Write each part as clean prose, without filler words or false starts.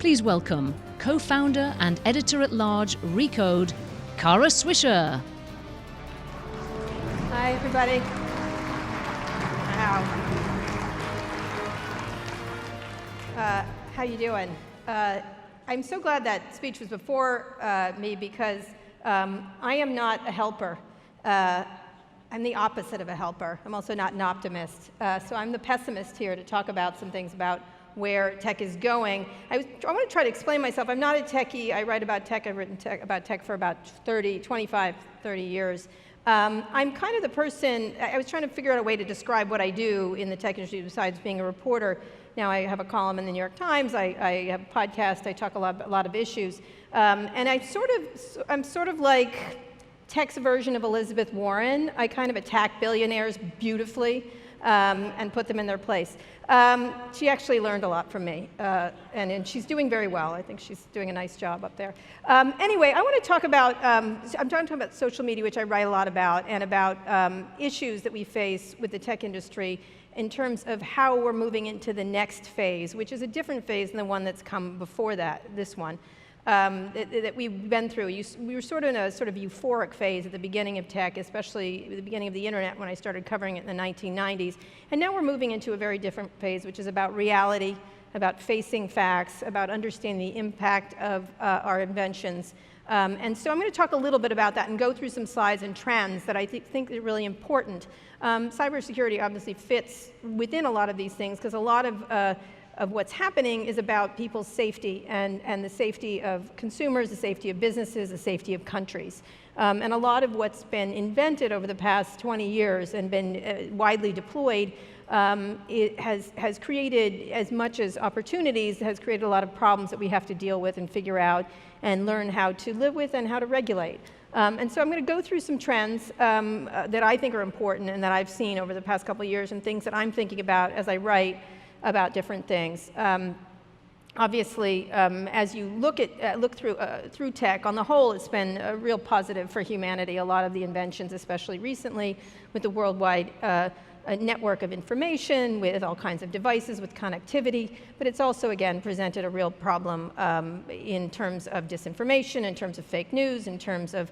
Please welcome co-founder and editor-at-large Recode, Kara Swisher. Hi, everybody. Wow. How you doing? I'm so glad that speech was before me because I am not a helper. I'm the opposite of a helper. I'm also not an optimist. So I'm the pessimist here to talk about some things about where tech is going. I want to try to explain myself. I'm not a techie. I write about tech. I've written about tech for about 25, 30 years. I'm kind of the person, I was trying to figure out a way to describe what I do in the tech industry besides being a reporter. Now I have a column in the New York Times, I have a podcast, I talk a lot of issues. And I'm sort of like tech's version of Elizabeth Warren. I kind of attack billionaires beautifully and put them in their place. She actually learned a lot from me, and she's doing very well. I think she's doing a nice job up there. Anyway, I want to talk about, I'm talking about social media, which I write a lot about, and about issues that we face with the tech industry in terms of how we're moving into the next phase, which is a different phase than the one that's come before this one. That we've been through. We were sort of in a sort of euphoric phase at the beginning of tech, especially at the beginning of the internet when I started covering it in the 1990s. And now we're moving into a very different phase, which is about reality, about facing facts, about understanding the impact of our inventions. And so I'm going to talk a little bit about that and go through some slides and trends that I think are really important. Cybersecurity obviously fits within a lot of these things because a lot of what's happening is about people's safety and the safety of consumers, the safety of businesses, the safety of countries. And a lot of what's been invented over the past 20 years and been widely deployed it has created, as much as opportunities, has created a lot of problems that we have to deal with and figure out and learn how to live with and how to regulate. And so I'm going to go through some trends that I think are important and that I've seen over the past couple of years and things that I'm thinking about as I write about different things. Obviously, as you look through tech, on the whole, it's been a real positive for humanity. A lot of the inventions, especially recently, with the worldwide network of information, with all kinds of devices, with connectivity. But it's also, again, presented a real problem in terms of disinformation, in terms of fake news, in terms of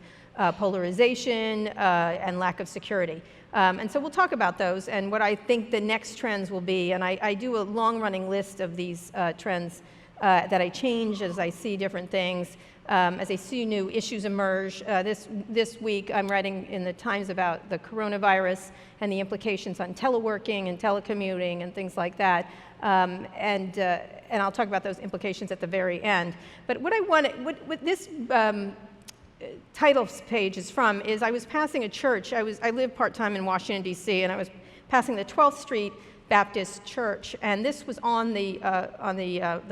polarization and lack of security. And so we'll talk about those and what I think the next trends will be. And I do a long-running list of these trends that I change as I see different things, as I see new issues emerge. This week I'm writing in the Times about the coronavirus and the implications on teleworking and telecommuting and things like that. And I'll talk about those implications at the very end. But what I want, what this title page is from is I was passing a church. I live part-time in Washington, D.C., and I was passing the 12th Street Baptist Church, and this was on the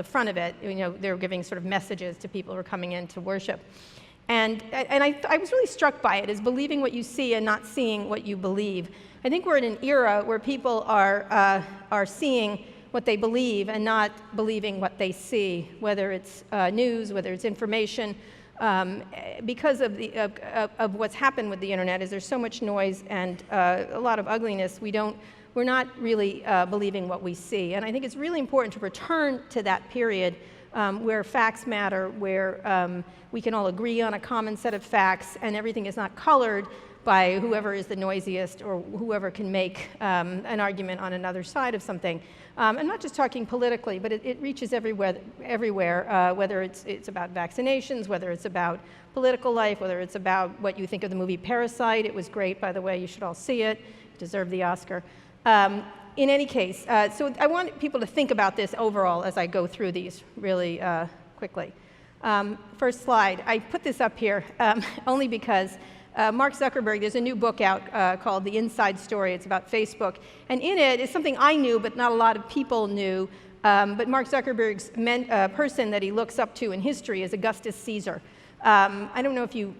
front of it. You know, they were giving sort of messages to people who were coming in to worship. And I was really struck by it, as believing what you see and not seeing what you believe. I think we're in an era where people are seeing what they believe and not believing what they see, whether it's news, whether it's information. Because of what's happened with the internet, is there's so much noise and a lot of ugliness, we're not really believing what we see. And I think it's really important to return to that period where facts matter, where we can all agree on a common set of facts and everything is not colored by whoever is the noisiest or whoever can make an argument on another side of something. I'm not just talking politically, but it reaches everywhere, whether it's about vaccinations, whether it's about political life, whether it's about what you think of the movie Parasite. It was great, by the way. You should all see it. It deserved the Oscar. In any case, so I want people to think about this overall as I go through these really quickly. First slide. I put this up here only because Mark Zuckerberg, there's a new book out called The Inside Story. It's about Facebook. And in it is something I knew, but not a lot of people knew. But Mark Zuckerberg's person that he looks up to in history is Augustus Caesar. I don't know if you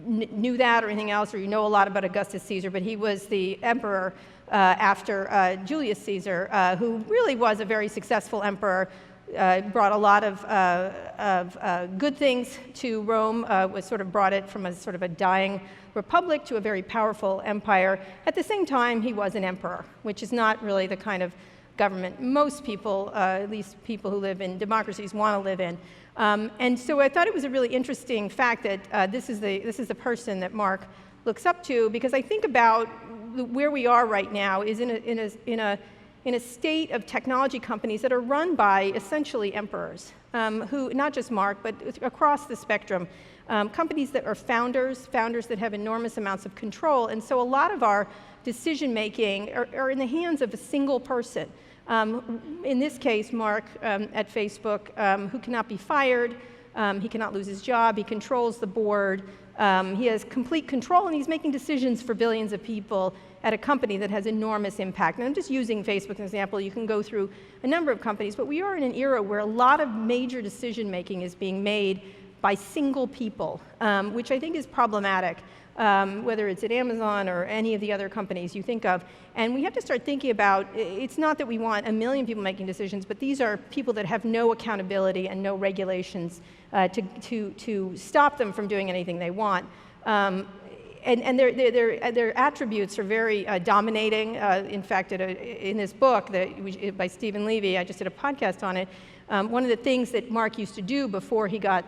knew that or anything else, or you know a lot about Augustus Caesar, but he was the emperor after Julius Caesar, who really was a very successful emperor. Brought a lot of good things to Rome, was sort of brought it from a sort of a dying republic to a very powerful empire. At the same time, he was an emperor, which is not really the kind of government most people, at least people who live in democracies, want to live in. And so I thought it was a really interesting fact that this is the person that Mark looks up to, because I think about where we are right now is in a state of technology companies that are run by essentially emperors, who, not just Mark, but across the spectrum, companies that are founders that have enormous amounts of control. And so a lot of our decision making are in the hands of a single person. In this case, Mark at Facebook, who cannot be fired, he cannot lose his job, he controls the board, he has complete control, and he's making decisions for billions of people at a company that has enormous impact. And I'm just using Facebook as an example. You can go through a number of companies, but we are in an era where a lot of major decision making is being made by single people, which I think is problematic, whether it's at Amazon or any of the other companies you think of. And we have to start thinking about, it's not that we want a million people making decisions, but these are people that have no accountability and no regulations to stop them from doing anything they want. And their attributes are very dominating. In fact, in this book by Stephen Levy, I just did a podcast on it. One of the things that Mark used to do before he got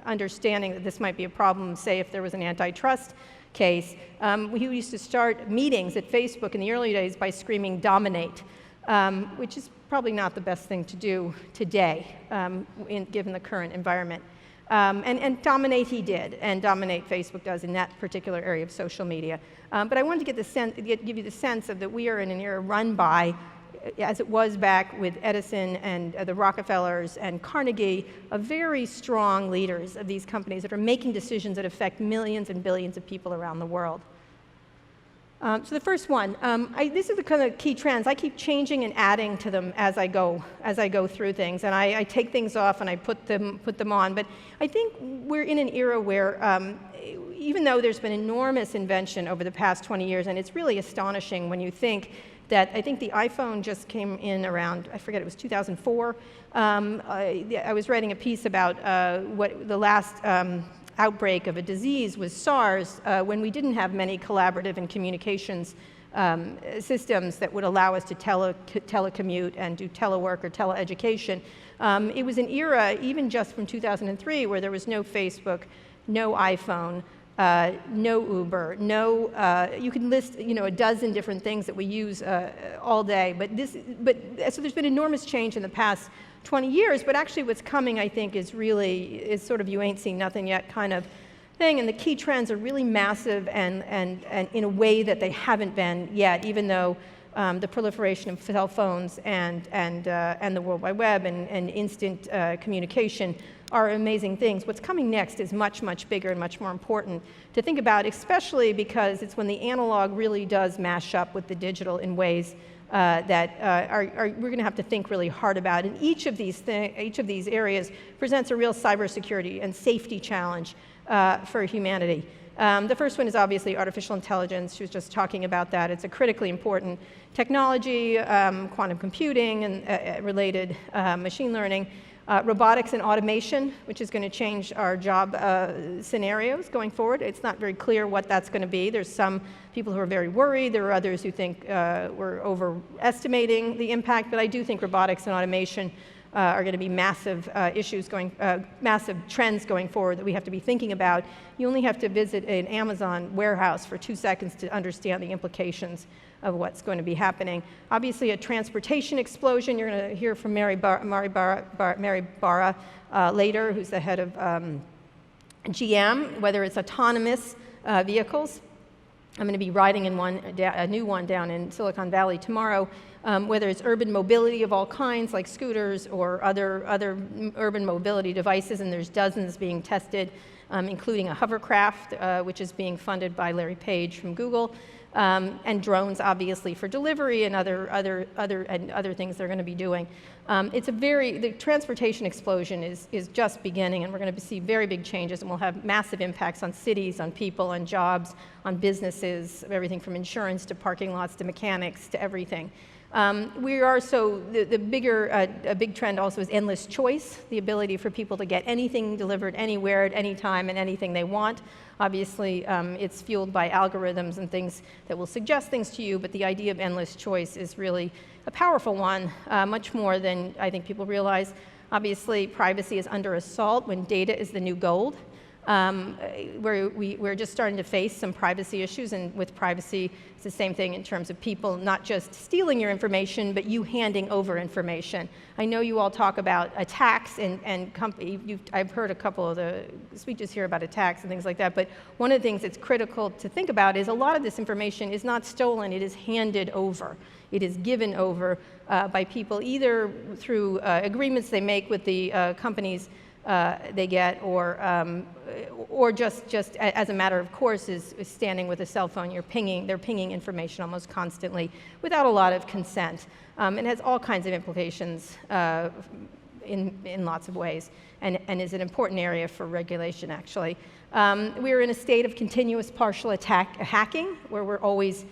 understanding that this might be a problem, say if there was an antitrust case, he used to start meetings at Facebook in the early days by screaming "dominate," which is probably not the best thing to do today, given the current environment. And dominate he did, and dominate Facebook does in that particular area of social media. But I wanted to give you the sense of that we are in an era run by, as it was back with Edison and the Rockefellers and Carnegie, of very strong leaders of these companies that are making decisions that affect millions and billions of people around the world. So the first one, this is the kind of key trends. I keep changing and adding to them as I go through things, and I take things off and I put them on. But I think we're in an era where, even though there's been enormous invention over the past 20 years, and it's really astonishing when you think that I think the iPhone just came in around, I forget, it was 2004. I was writing a piece about what the last outbreak of a disease was SARS, when we didn't have many collaborative and communications systems that would allow us to telecommute and do telework or teleeducation. It was an era, even just from 2003, where there was no Facebook, no iPhone, no Uber, you can list, a dozen different things that we use all day. So there's been enormous change in the past 20 years, but actually what's coming, I think, is sort of you ain't seen nothing yet kind of thing, and the key trends are really massive and in a way that they haven't been yet, even though the proliferation of cell phones and the World Wide Web and instant communication are amazing things. What's coming next is much, much bigger and much more important to think about, especially because it's when the analog really does mash up with the digital in ways that we're going to have to think really hard about. And each of these areas presents a real cybersecurity and safety challenge for humanity. The first one is obviously artificial intelligence. She was just talking about that. It's a critically important technology, quantum computing and related machine learning. Robotics and automation, which is going to change our job scenarios going forward. It's not very clear what that's going to be. There's some people who are very worried. There are others who think we're overestimating the impact. But I do think robotics and automation are going to be massive massive trends going forward that we have to be thinking about. You only have to visit an Amazon warehouse for 2 seconds to understand the implications of what's going to be happening. Obviously, a transportation explosion. You're going to hear from Mary Barra later, who's the head of GM, whether it's autonomous vehicles. I'm going to be riding in a new one down in Silicon Valley tomorrow. Whether it's urban mobility of all kinds, like scooters or other urban mobility devices, and there's dozens being tested, including a hovercraft, which is being funded by Larry Page from Google. And drones, obviously, for delivery and other things they're going to be doing. The transportation explosion is just beginning, and we're going to see very big changes, and we'll have massive impacts on cities, on people, on jobs, on businesses, everything from insurance to parking lots to mechanics to everything. We are also, the bigger, a big trend also is endless choice, the ability for people to get anything delivered anywhere at any time and anything they want. Obviously, it's fueled by algorithms and things that will suggest things to you, but the idea of endless choice is really a powerful one, much more than I think people realize. Obviously, privacy is under assault when data is the new gold. We're just starting to face some privacy issues, and with privacy, it's the same thing in terms of people not just stealing your information, but you handing over information. I know you all talk about attacks, I've heard a couple of the speeches here about attacks and things like that, but one of the things that's critical to think about is a lot of this information is not stolen, it is handed over. It is given over by people either through agreements they make with the companies they get, or just as a matter of course is standing with a cell phone. They're pinging information almost constantly without a lot of consent. It has all kinds of implications in lots of ways, and is an important area for regulation, actually. We're in a state of continuous partial hacking, where we're always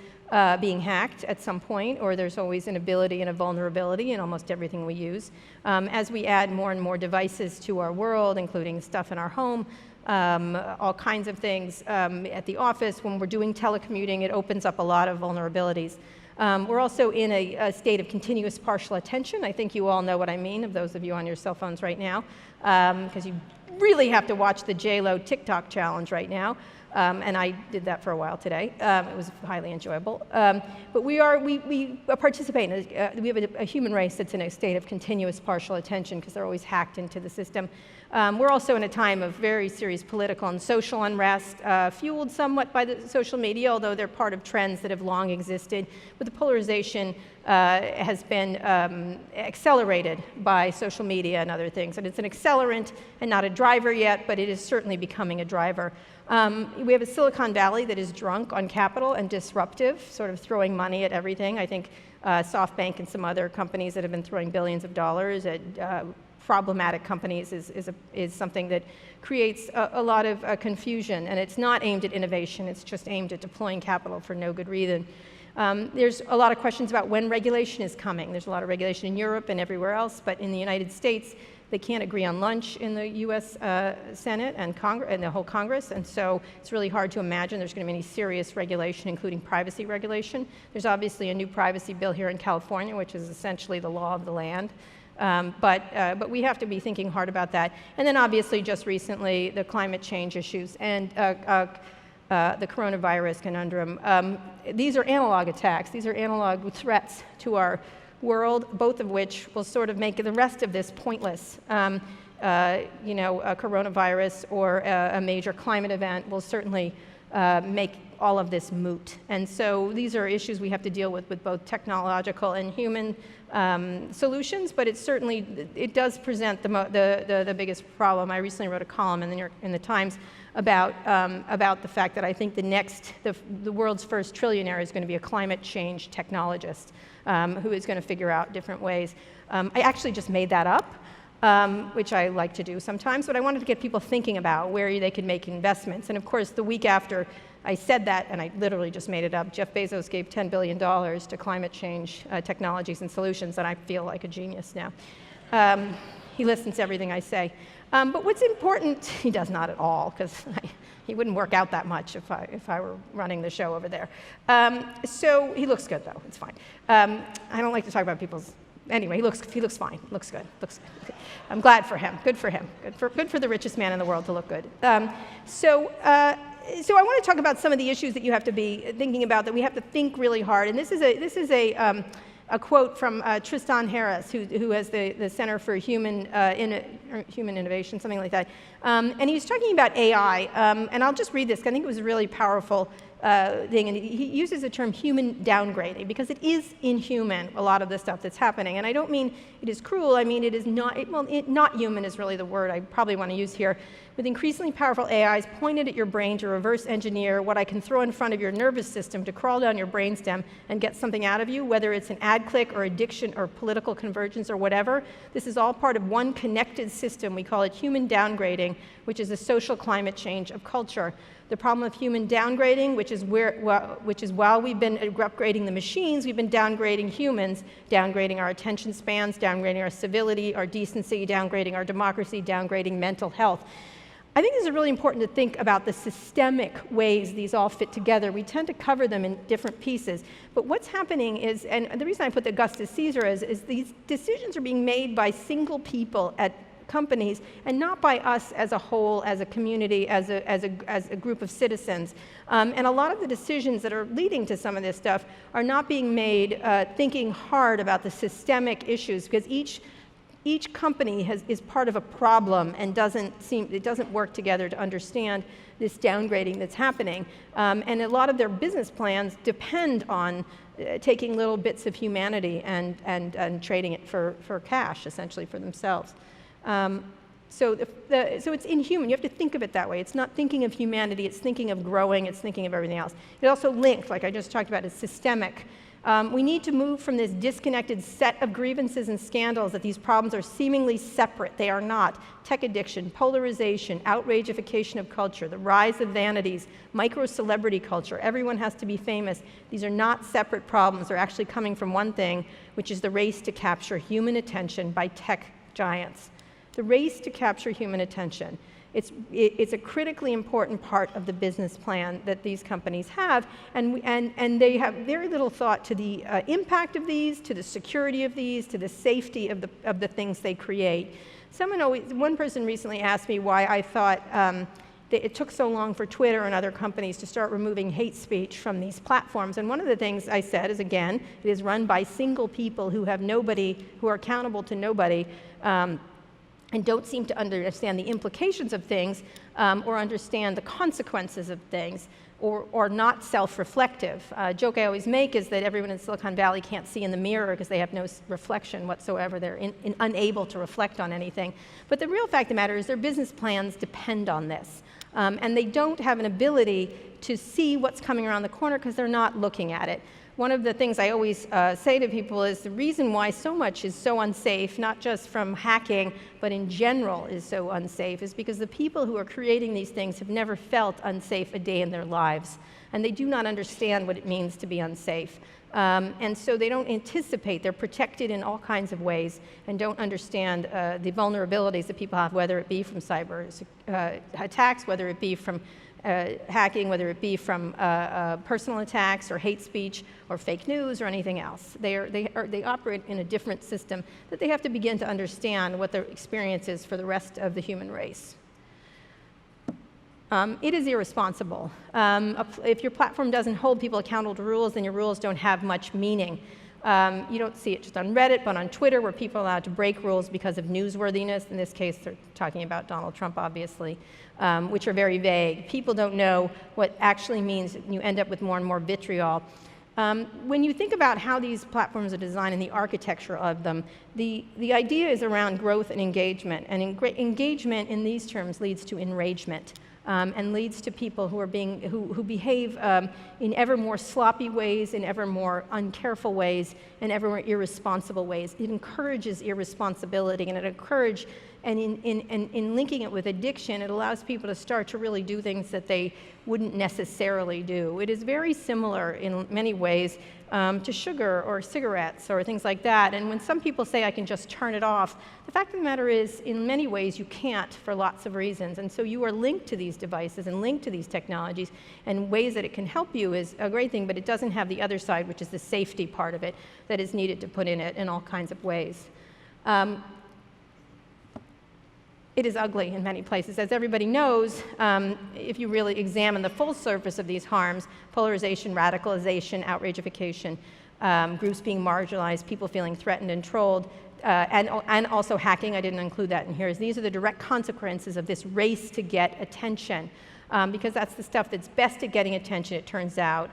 being hacked at some point, or there's always an ability and a vulnerability in almost everything we use. As we add more and more devices to our world, including stuff in our home, all kinds of things at the office, when we're doing telecommuting, it opens up a lot of vulnerabilities. We're also in a state of continuous partial attention. I think you all know what I mean, of those of you on your cell phones right now, because you really have to watch the J-Lo TikTok challenge right now. And I did that for a while today. It was highly enjoyable. But we participate in we have a human race that's in a state of continuous partial attention because they're always hacked into the system. We're also in a time of very serious political and social unrest, fueled somewhat by the social media, although they're part of trends that have long existed. But the polarization has been accelerated by social media and other things. And it's an accelerant and not a driver yet, but it is certainly becoming a driver. We have a Silicon Valley that is drunk on capital and disruptive, sort of throwing money at everything. I think SoftBank and some other companies that have been throwing billions of dollars at problematic companies is something that creates a lot of confusion. And it's not aimed at innovation, it's just aimed at deploying capital for no good reason. There's a lot of questions about when regulation is coming. There's a lot of regulation in Europe and everywhere else, but in the United States, they can't agree on lunch in the US Senate and the whole Congress, and so it's really hard to imagine there's going to be any serious regulation, including privacy regulation. There's obviously a new privacy bill here in California, which is essentially the law of the land. But we have to be thinking hard about that. And then obviously just recently, the climate change issues and the coronavirus conundrum. These are analog attacks. These are analog threats to our world, both of which will sort of make the rest of this pointless. A coronavirus or a major climate event will certainly make all of this moot. And so these are issues we have to deal with both technological and human solutions, but it does present the biggest problem. I recently wrote a column in the Times about the fact that I think the world's first trillionaire is going to be a climate change technologist who is going to figure out different ways. I actually just made that up, which I like to do sometimes, but I wanted to get people thinking about where they could make investments. And of course, the week after I said that, and I literally just made it up, Jeff Bezos gave $10 billion to climate change technologies and solutions, and I feel like a genius now. He listens to everything I say. But what's important, he does not at all, because he wouldn't work out that much if I were running the show over there. So he looks good, though. It's fine. I don't like to talk about people's. Anyway, he looks fine. Looks good. I'm glad for him. Good for him. Good for the richest man in the world to look good. So I want to talk about some of the issues that you have to be thinking about, that we have to think really hard. And this is a quote from Tristan Harris, who has the Center for Human Innovation, something like that. And he's talking about AI. And I'll just read this, because I think it was a really powerful thing. And he uses the term human downgrading, because it is inhuman, a lot of the stuff that's happening. And I don't mean it is cruel. I mean it is not, not human is really the word I probably want to use here. With increasingly powerful AIs pointed at your brain to reverse engineer what I can throw in front of your nervous system to crawl down your brainstem and get something out of you, whether it's an ad click or addiction or political convergence or whatever. This is all part of one connected system. We call it human downgrading, which is a social climate change of culture. The problem of human downgrading, which is while we've been upgrading the machines, we've been downgrading humans, downgrading our attention spans, downgrading our civility, our decency, downgrading our democracy, downgrading mental health. I think it's really important to think about the systemic ways these all fit together. We tend to cover them in different pieces. But what's happening is, and the reason I put the Augustus Caesar is these decisions are being made by single people at companies and not by us as a whole, as a community, as a group of citizens. And a lot of the decisions that are leading to some of this stuff are not being made thinking hard about the systemic issues, because each company is part of a problem and it doesn't work together to understand this downgrading that's happening. And a lot of their business plans depend on taking little bits of humanity and trading it for cash, essentially, for themselves. So it's inhuman. You have to think of it that way. It's not thinking of humanity, it's thinking of growing, it's thinking of everything else. It also linked, like I just talked about, is systemic. We need to move from this disconnected set of grievances and scandals that these problems are seemingly separate. They are not. Tech addiction, polarization, outragification of culture, the rise of vanities, micro-celebrity culture. Everyone has to be famous. These are not separate problems. They're actually coming from one thing, which is the race to capture human attention by tech giants. The race to capture human attention. It's a critically important part of the business plan that these companies have, and they have very little thought to the impact of these, to the security of these, to the safety of the things they create. One person recently asked me why I thought that it took so long for Twitter and other companies to start removing hate speech from these platforms. And one of the things I said is, again, it is run by single people who have nobody, who are accountable to nobody, and don't seem to understand the implications of things or understand the consequences of things, or not self-reflective. A joke I always make is that everyone in Silicon Valley can't see in the mirror because they have no reflection whatsoever. They're unable to reflect on anything. But the real fact of the matter is their business plans depend on this. And they don't have an ability to see what's coming around the corner because they're not looking at it. One of the things I always say to people is the reason why so much is so unsafe, not just from hacking, but in general is so unsafe, is because the people who are creating these things have never felt unsafe a day in their lives. And they do not understand what it means to be unsafe. And so they don't anticipate. They're protected in all kinds of ways and don't understand the vulnerabilities that people have, whether it be from cyber attacks, whether it be from hacking, whether it be from personal attacks or hate speech or fake news or anything else. They operate in a different system that they have to begin to understand what their experience is for the rest of the human race. It is irresponsible. If your platform doesn't hold people accountable to rules, then your rules don't have much meaning. You don't see it just on Reddit, but on Twitter, where people are allowed to break rules because of newsworthiness. In this case, they're talking about Donald Trump, obviously, which are very vague. People don't know what actually means. You end up with more and more vitriol. When you think about how these platforms are designed and the architecture of them, the idea is around growth and engagement. And engagement in these terms leads to enragement. And leads to people who behave in ever more sloppy ways, in ever more uncareful ways, and ever more irresponsible ways. It encourages irresponsibility, and in linking it with addiction, it allows people to start to really do things that they wouldn't necessarily do. It is very similar in many ways to sugar or cigarettes or things like that. And when some people say I can just turn it off, the fact of the matter is, in many ways, you can't for lots of reasons. And so you are linked to these devices and linked to these technologies, and ways that it can help you is a great thing, but it doesn't have the other side, which is the safety part of it that is needed to put in it in all kinds of ways. It is ugly in many places. As everybody knows, if you really examine the full surface of these harms, polarization, radicalization, outragification, groups being marginalized, people feeling threatened and trolled, and also hacking, I didn't include that in here, these are the direct consequences of this race to get attention, because that's the stuff that's best at getting attention, it turns out.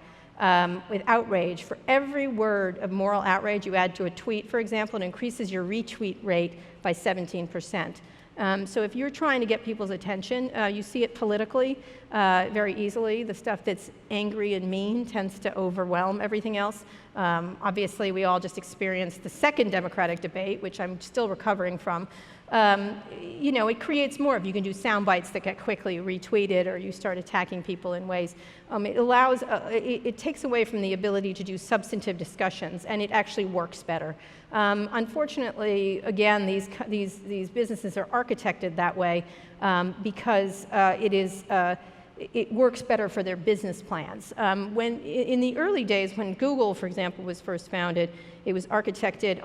With outrage, for every word of moral outrage you add to a tweet, for example, it increases your retweet rate by 17%. So if you're trying to get people's attention, you see it politically very easily. The stuff that's angry and mean tends to overwhelm everything else. Obviously, we all just experienced the second Democratic debate, which I'm still recovering from. It creates more. If you can do sound bites that get quickly retweeted, or you start attacking people in ways, it allows, it takes away from the ability to do substantive discussions, and it actually works better. Unfortunately, again, these businesses are architected that way because it works better for their business plans. In the early days, when Google, for example, was first founded, it was architected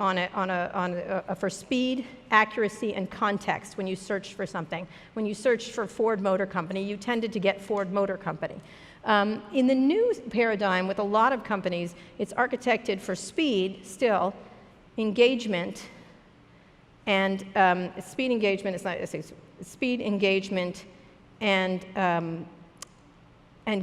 for speed, accuracy, and context when you searched for something. When you searched for Ford Motor Company, you tended to get Ford Motor Company. In the new paradigm with a lot of companies, it's architected for speed still, engagement, and speed engagement is not, speed engagement and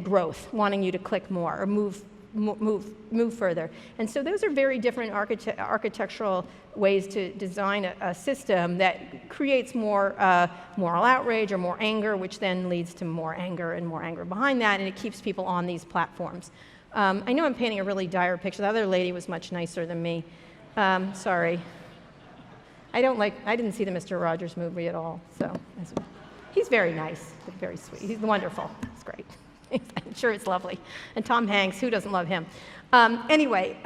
growth, wanting you to click more or move further. And so those are very different architectural ways to design a system that creates more moral outrage or more anger, which then leads to more anger and more anger behind that, and it keeps people on these platforms. I know I'm painting a really dire picture. The other lady was much nicer than me. Sorry. I didn't see the Mr. Rogers movie at all, so he's very nice, very sweet. He's wonderful. It's great. I'm sure it's lovely. And Tom Hanks, who doesn't love him? Anyway,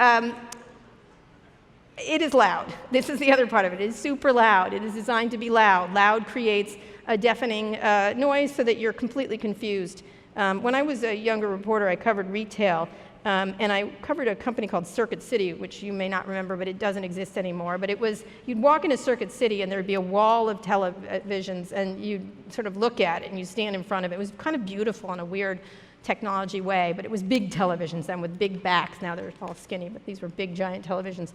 it is loud. This is the other part of it. It is super loud. It is designed to be loud. Loud creates a deafening noise so that you're completely confused. When I was a younger reporter, I covered retail. And I covered a company called Circuit City, which you may not remember, but it doesn't exist anymore. But it was, you'd walk into Circuit City and there'd be a wall of televisions, and you'd sort of look at it and you'd stand in front of it. It was kind of beautiful in a weird technology way, but it was big televisions then with big backs. Now they're all skinny, but these were big, giant televisions.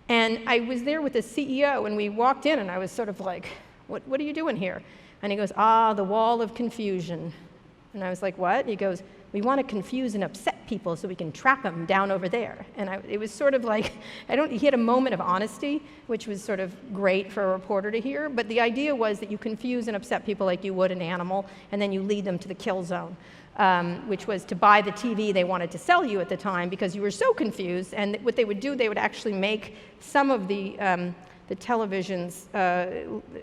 And I was there with the CEO, and we walked in, and I was sort of like, what are you doing here? And he goes, the wall of confusion. And I was like, what? He goes, we want to confuse and upset people so we can trap them down over there. And it was sort of like, he had a moment of honesty, which was sort of great for a reporter to hear, but the idea was that you confuse and upset people like you would an animal, and then you lead them to the kill zone, which was to buy the TV they wanted to sell you at the time because you were so confused. And what they would do, they would actually make some of the televisions,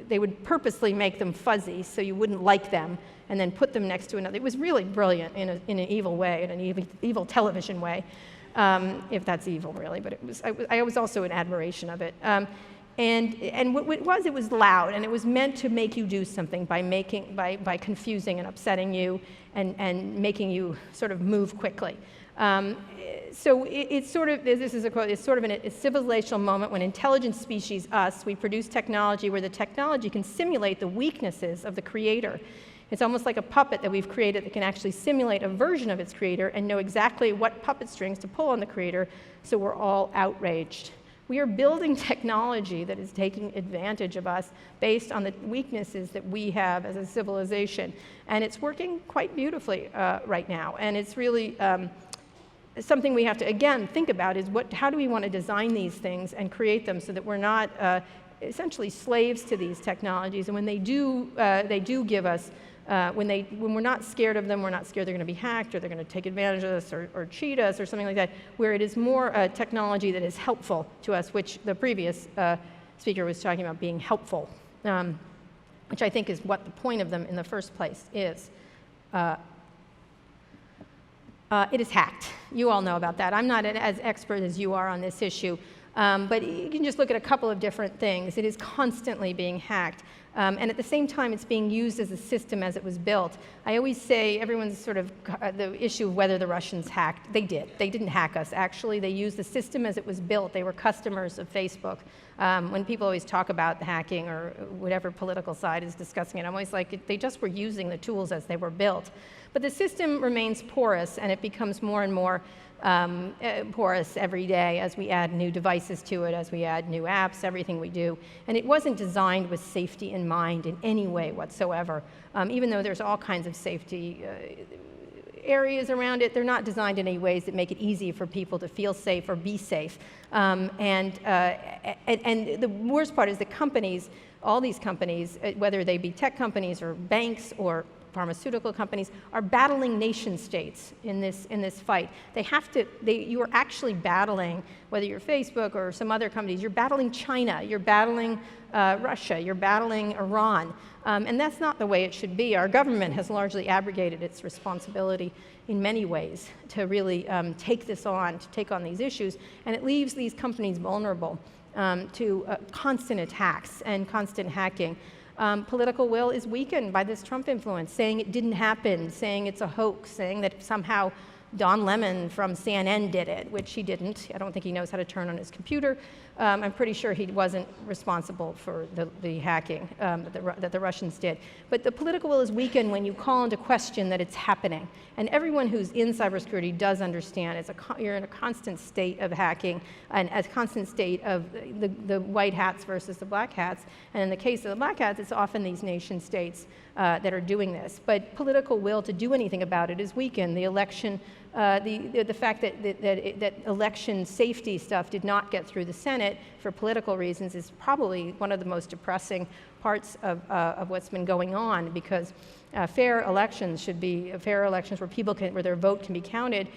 they would purposely make them fuzzy so you wouldn't like them, and then put them next to another. It was really brilliant in an evil way, in an evil television way, if that's evil really, but I was also in admiration of it. And what it was loud, and it was meant to make you do something by confusing and upsetting you and making you sort of move quickly. So it's sort of, this is a quote, it's sort of a civilizational moment when intelligent species, us, we produce technology where the technology can simulate the weaknesses of the creator. It's almost like a puppet that we've created that can actually simulate a version of its creator and know exactly what puppet strings to pull on the creator, so we're all outraged. We are building technology that is taking advantage of us based on the weaknesses that we have as a civilization. And it's working quite beautifully right now. And it's really something we have to, again, think about is how do we want to design these things and create them so that we're not essentially slaves to these technologies. And when they do give us, when we're not scared of them, we're not scared they're going to be hacked or they're going to take advantage of us or cheat us or something like that, where it is more technology that is helpful to us, which the previous speaker was talking about being helpful, which I think is what the point of them in the first place is. It is hacked. You all know about that. I'm not as expert as you are on this issue, but you can just look at a couple of different things. It is constantly being hacked. And at the same time, it's being used as a system as it was built. I always say, everyone's sort of, the issue of whether the Russians hacked. They did. They didn't hack us. Actually, they used the system as it was built. They were customers of Facebook. When people always talk about the hacking or whatever political side is discussing it, I'm always like, they just were using the tools as they were built. But the system remains porous, and it becomes more and more porous every day as we add new devices to it, as we add new apps, everything we do. And it wasn't designed with safety in mind in any way whatsoever. Even though there's all kinds of safety areas around it, they're not designed in any ways that make it easy for people to feel safe or be safe. And the worst part is that companies, all these companies, whether they be tech companies or banks or pharmaceutical companies, are battling nation states in this fight. You are actually battling, whether you're Facebook or some other companies, you're battling China, you're battling Russia, you're battling Iran. And that's not the way it should be. Our government has largely abrogated its responsibility in many ways to really take on these issues, and it leaves these companies vulnerable to constant attacks and constant hacking. Political will is weakened by this Trump influence, saying it didn't happen, saying it's a hoax, saying that somehow Don Lemon from CNN did it, which he didn't. I don't think he knows how to turn on his computer. I'm pretty sure he wasn't responsible for the hacking that the Russians did. But the political will is weakened when you call into question that it's happening. And everyone who's in cybersecurity does understand you're in a constant state of hacking and a constant state of the white hats versus the black hats. And in the case of the black hats, it's often these nation states that are doing this. But political will to do anything about it is weakened. The election, the fact that election safety stuff did not get through the Senate for political reasons is probably one of the most depressing parts of what's been going on, because fair elections should be fair elections where their vote can be counted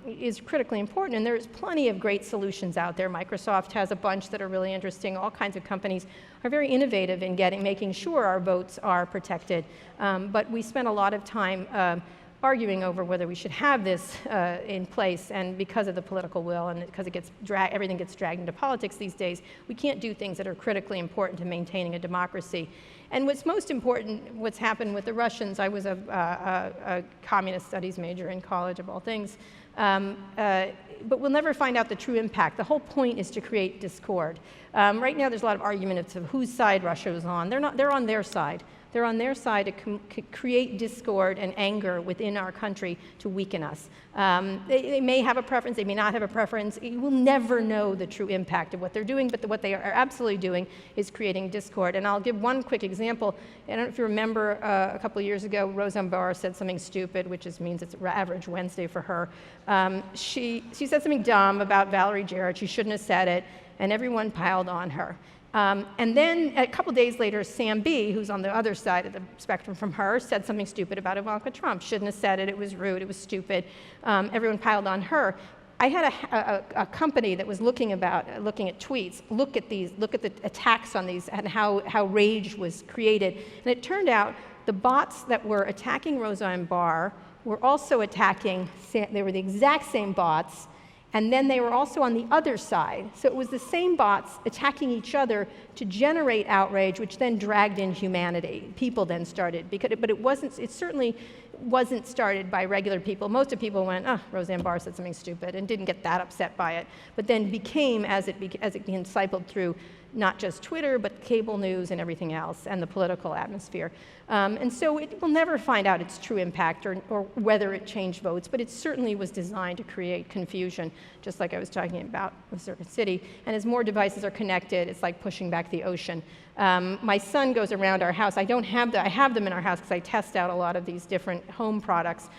is critically important. And there's plenty of great solutions out there. Microsoft has a bunch that are really interesting. All kinds of companies are very innovative in making sure our votes are protected. But we spend a lot of time arguing over whether we should have this in place, and because of the political will and because everything gets dragged into politics these days, we can't do things that are critically important to maintaining a democracy. And what's most important, what's happened with the Russians, I was a communist studies major in college, of all things, but we'll never find out the true impact. The whole point is to create discord. Right now there's a lot of argument as to whose side Russia is on. They're on their side. They're on their side to create discord and anger within our country to weaken us. They may have a preference, they may not have a preference. You will never know the true impact of what they're doing, but what they are absolutely doing is creating discord. And I'll give one quick example. I don't know if you remember a couple of years ago, Roseanne Barr said something stupid, which means it's Average Wednesday for her. She said something dumb about Valerie Jarrett. She shouldn't have said it, and everyone piled on her. And then a couple days later, Sam Bee, who's on the other side of the spectrum from her, said something stupid about Ivanka Trump. Shouldn't have said it, it was rude, it was stupid. Everyone piled on her. I had a company that was looking at tweets, look at the attacks on these and how rage was created. And it turned out the bots that were attacking Roseanne Barr were also attacking, they were the exact same bots, and then they were also on the other side. So it was the same bots attacking each other to generate outrage, which then dragged in humanity. People then started, but it certainly wasn't started by regular people. Most of people went, oh, Roseanne Barr said something stupid, and didn't get that upset by it. But then became, as it became cycled through not just Twitter, but cable news and everything else, and the political atmosphere. And so it will never find out its true impact or whether it changed votes, but it certainly was designed to create confusion, just like I was talking about with Circuit City. And as more devices are connected, it's like pushing back the ocean. My son goes around our house. I have them in our house because I test out a lot of these different home products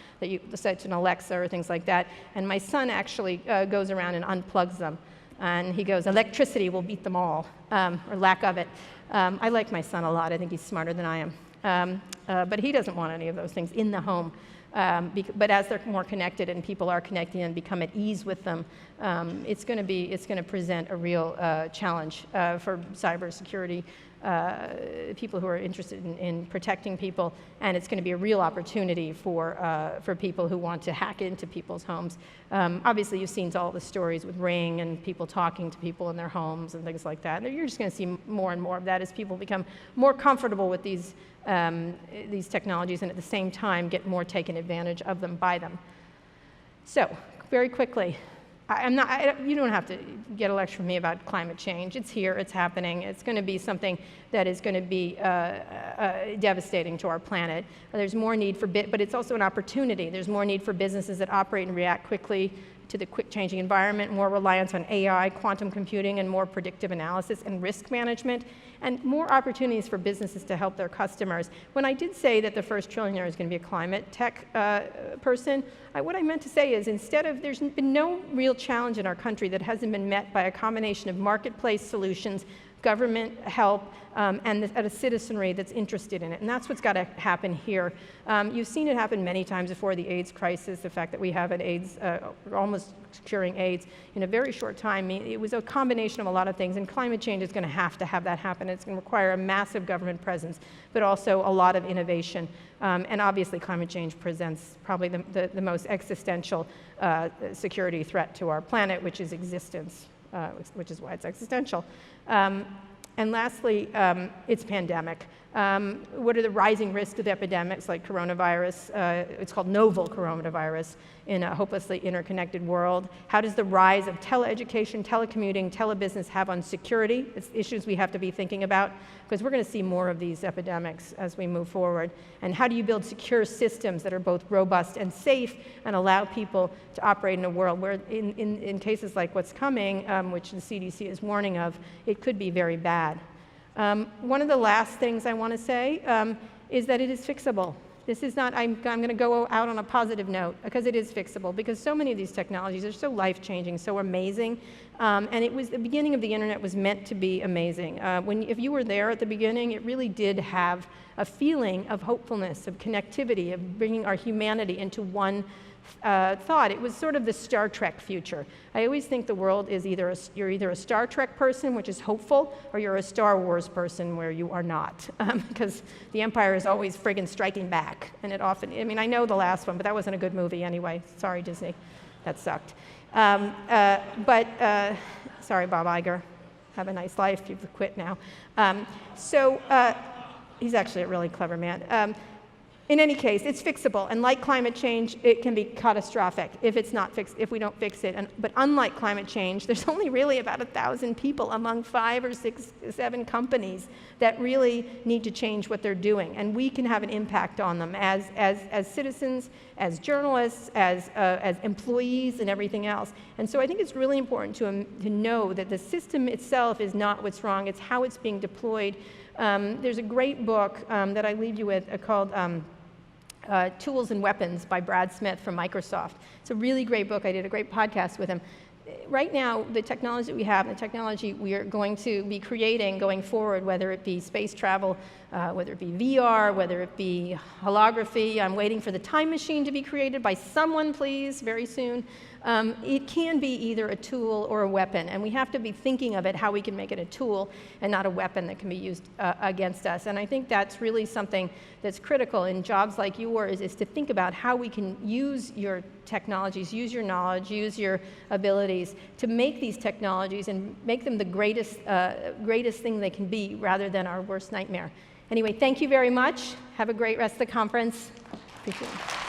such as an Alexa or things like that. And my son actually goes around and unplugs them. And he goes, electricity will beat them all, or lack of it. I like my son a lot. I think he's smarter than I am. But he doesn't want any of those things in the home. But as they're more connected and people are connecting and become at ease with them, it's going to present a real challenge for cybersecurity, people who are interested in protecting people, and it's going to be a real opportunity for people who want to hack into people's homes. Obviously, you've seen all the stories with Ring and people talking to people in their homes and things like that. And you're just going to see more and more of that as people become more comfortable with these technologies, and at the same time get more taken advantage of them by them. So, very quickly, you don't have to get a lecture from me about climate change. It's here, it's happening. It's going to be something that is going to be devastating to our planet. There's more need but it's also an opportunity. There's more need for businesses that operate and react quickly to the quick changing environment, more reliance on AI, quantum computing, and more predictive analysis and risk management, and more opportunities for businesses to help their customers. When I did say that the first trillionaire is going to be a climate tech person, what I meant to say is there's been no real challenge in our country that hasn't been met by a combination of marketplace solutions, government help, and a citizenry that's interested in it. And that's what's got to happen here. You've seen it happen many times before: the AIDS crisis, the fact that we have an AIDS, almost curing AIDS in a very short time. It was a combination of a lot of things, and climate change is going to have that happen. It's going to require a massive government presence, but also a lot of innovation. And obviously climate change presents probably the most existential security threat to our planet, which is existence, which is why it's existential. And lastly, it's pandemic. What are the rising risks of epidemics like coronavirus? It's called novel coronavirus in a hopelessly interconnected world. How does the rise of teleeducation, telecommuting, telebusiness have on security? It's issues we have to be thinking about, because we're going to see more of these epidemics as we move forward. And how do you build secure systems that are both robust and safe and allow people to operate in a world where in cases like what's coming, which the CDC is warning of, it could be very bad. One of the last things I want to say is that it is fixable. This is not, I'm going to go out on a positive note, because it is fixable, because so many of these technologies are so life-changing, so amazing, and it was, the beginning of the internet was meant to be amazing. If you were there at the beginning, it really did have a feeling of hopefulness, of connectivity, of bringing our humanity into one thought. It was sort of the Star Trek future. I always think the world is you're either a Star Trek person, which is hopeful, or you're a Star Wars person where you are not, because the Empire is always friggin' striking back, and it often, I mean, I know the last one, but that wasn't a good movie anyway. Sorry, Disney, that sucked. Sorry, Bob Iger, have a nice life, you've quit now. He's actually a really clever man. In any case, it's fixable, and like climate change, it can be catastrophic if it's not fixed, if we don't fix it. But unlike climate change, there's only really about 1,000 people among 5 or 6, 7 companies that really need to change what they're doing, and we can have an impact on them as citizens, as journalists, as employees, and everything else. And so I think it's really important to know that the system itself is not what's wrong; it's how it's being deployed. There's a great book that I leave you with called Tools and Weapons by Brad Smith from Microsoft. It's a really great book. I did a great podcast with him. Right now, the technology that we have, the technology we are going to be creating going forward, whether it be space travel, whether it be VR, whether it be holography, I'm waiting for the time machine to be created by someone, please, very soon. It can be either a tool or a weapon, and we have to be thinking of it, how we can make it a tool and not a weapon that can be used against us. And I think that's really something that's critical in jobs like yours, is to think about how we can use your technologies, use your knowledge, use your abilities to make these technologies and make them the greatest thing they can be, rather than our worst nightmare. Anyway, thank you very much. Have a great rest of the conference. Appreciate it.